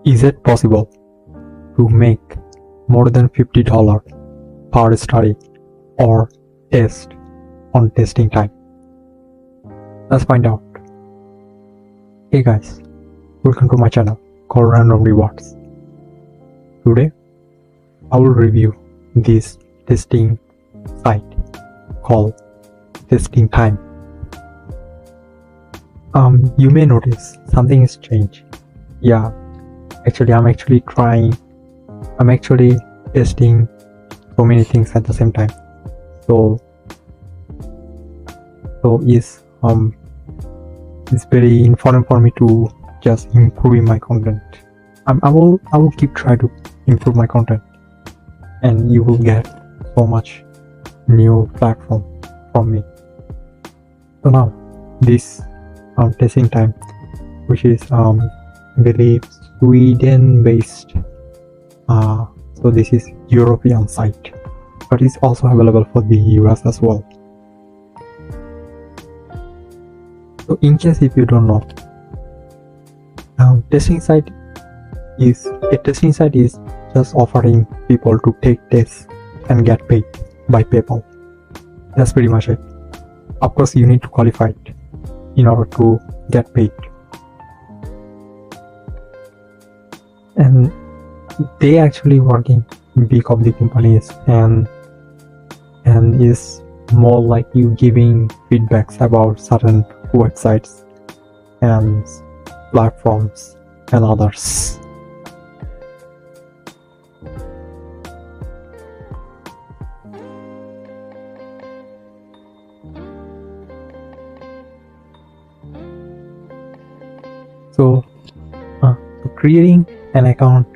Is it possible to make more than $50 per study or test on TestingTime? Let's find out. Hey guys, welcome to my channel called Random Rewards. Today I will review this testing site called TestingTime. You may notice something is changed. Yeah, actually I'm actually testing so many things at the same time. So it's very important for me to just improving my content. I will keep trying to improve my content, and you will get so much new platform from me. So now this TestingTime, which is I believe Sweden based, so this is European site, but it's also available for the US as well. So in case if you don't know, testing site is just offering people to take tests and get paid by PayPal. That's pretty much it. Of course, you need to qualify it in order to get paid. And they actually working big of the companies and is more like you giving feedbacks about certain websites and platforms and others. So creating an account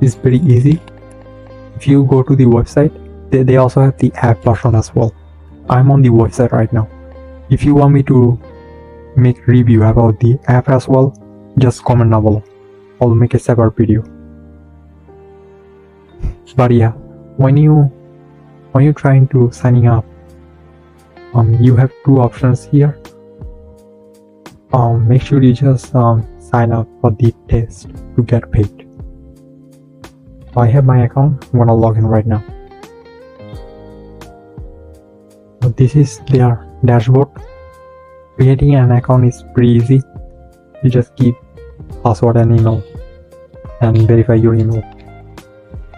is very easy. If you go to the website, they also have the app version as well. I'm on the website right now. If you want me to make review about the app as well, just comment down below. I'll make a separate video. But yeah, when you're trying to signing up, you have two options here. Make sure you just sign up for the test to get paid. So I have my account. I'm gonna log in right now. So this is their dashboard. Creating an account is pretty easy. You just keep password and email and verify your email,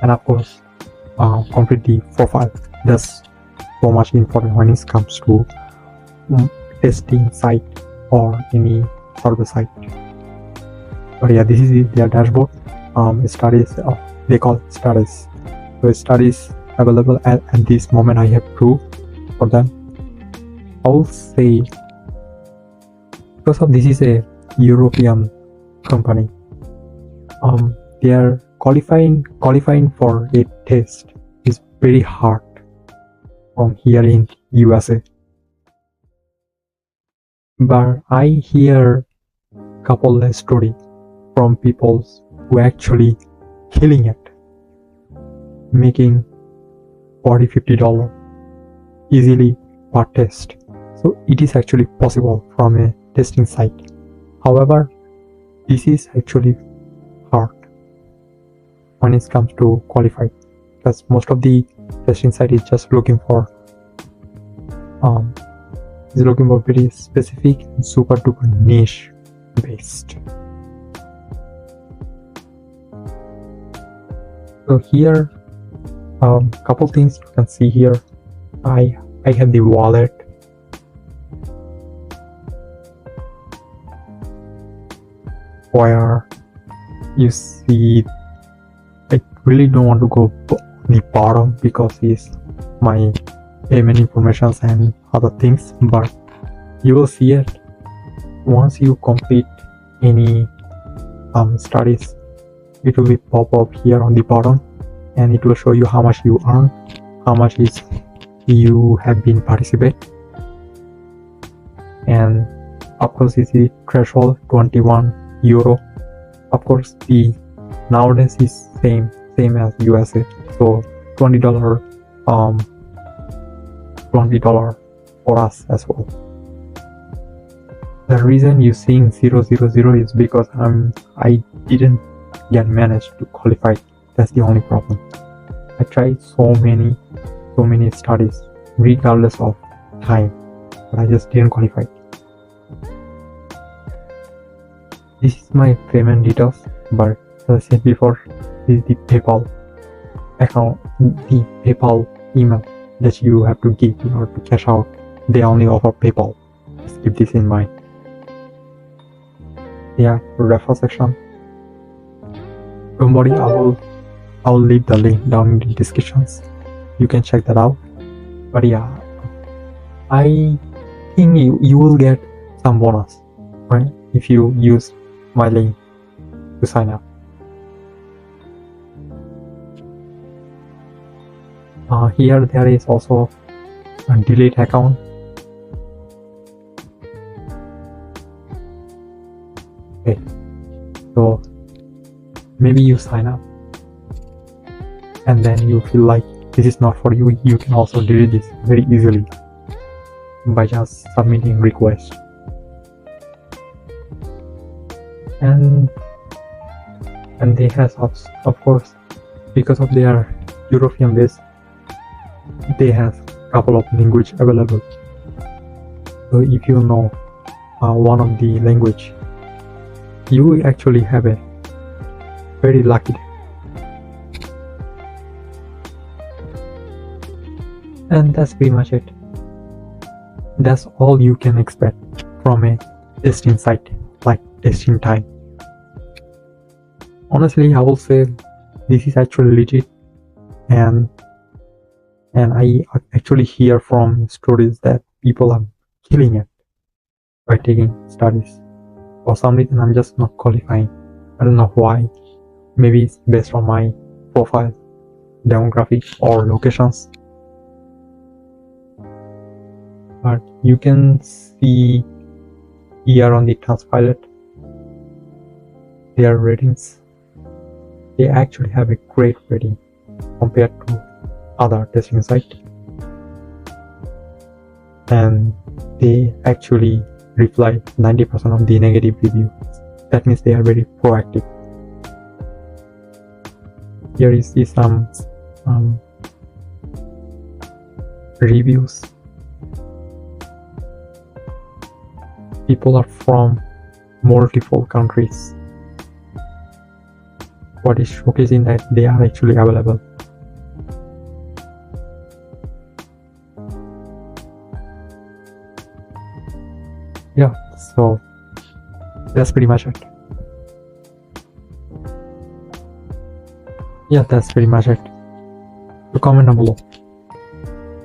and of course complete the profile. That's so much important when it comes to testing site or any service site. But yeah, this is their dashboard. Studies, they call it studies. So studies available at this moment. I have 2 for them. I will say, because of this is a European company, they are qualifying for a test is very hard from here in USA. But I hear couple of story from people who actually killing it, making $40-50 easily per test. So it is actually possible from a testing site. However, this is actually hard when it comes to qualify, because most of the testing site is just looking for very specific and super duper niche based. So here couple things you can see here. I have the wallet, where you see I really don't want to go the bottom because it's my payment information and other things, but you will see it once you complete any studies. It will be pop up here on the bottom, and it will show you how much you earn, how much is you have been participate, and of course it's the threshold €21. Of course the nowadays is same as USA, so $20 for us as well. The reason you seeing 000 is because I didn't get managed to qualify. That's the only problem. I tried so many studies regardless of time, but I just didn't qualify. This is my payment details, but as I said before, this is the PayPal account, the PayPal email that you have to give in order to cash out. They only offer PayPal. Just keep this in mind. Yeah, referral section. Don't worry, I will leave the link down in the descriptions. You can check that out. But yeah, I think you will get some bonus, right, if you use my link to sign up. Here there is also a delete account. Okay, so maybe you sign up and then you feel like this is not for you. You can also delete this very easily by just submitting request. And they have, of course, because of their European base, they have a couple of language available. So if you know one of the language, you will actually have a very lucky day. And that's pretty much it. That's all you can expect from a testing site like TestingTime. Honestly, I will say this is actually legit, and I actually hear from stories that people are killing it by taking studies. For some reason, I'm just not qualifying. I don't know why. Maybe it's based on my profile, demographic, or locations. But you can see here on the Transpilot their ratings. They actually have a great rating compared to other testing sites, and they actually reply 90% of the negative reviews. That means they are very proactive. Here is some reviews. People are from multiple countries. What is showcasing that they are actually available. Yeah, so that's pretty much it. Yeah, that's pretty much it. So comment down below.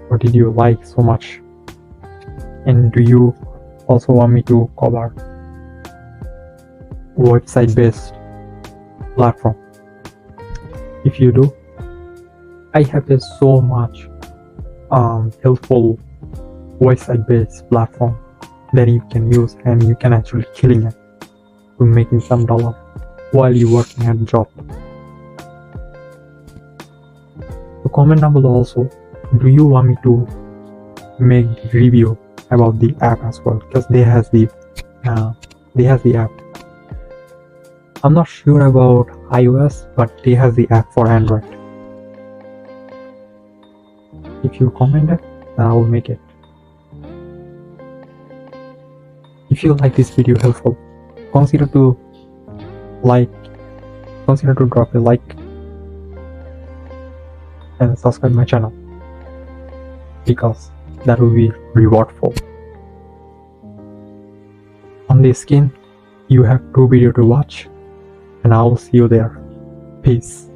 What did you like so much? And do you also want me to cover website-based platform? If you do, I have so much helpful website-based platform that you can use, and you can actually killing it to making some dollar while you working at a job. So comment down below also, do you want me to make review about the app as well, because they has the app. I'm not sure about iOS, but they have the app for Android. If you comment it, then I will make it. If you like this video helpful, consider to drop a like and subscribe my channel, because that will be rewardful. On the screen, you have 2 videos to watch, and I will see you there. Peace.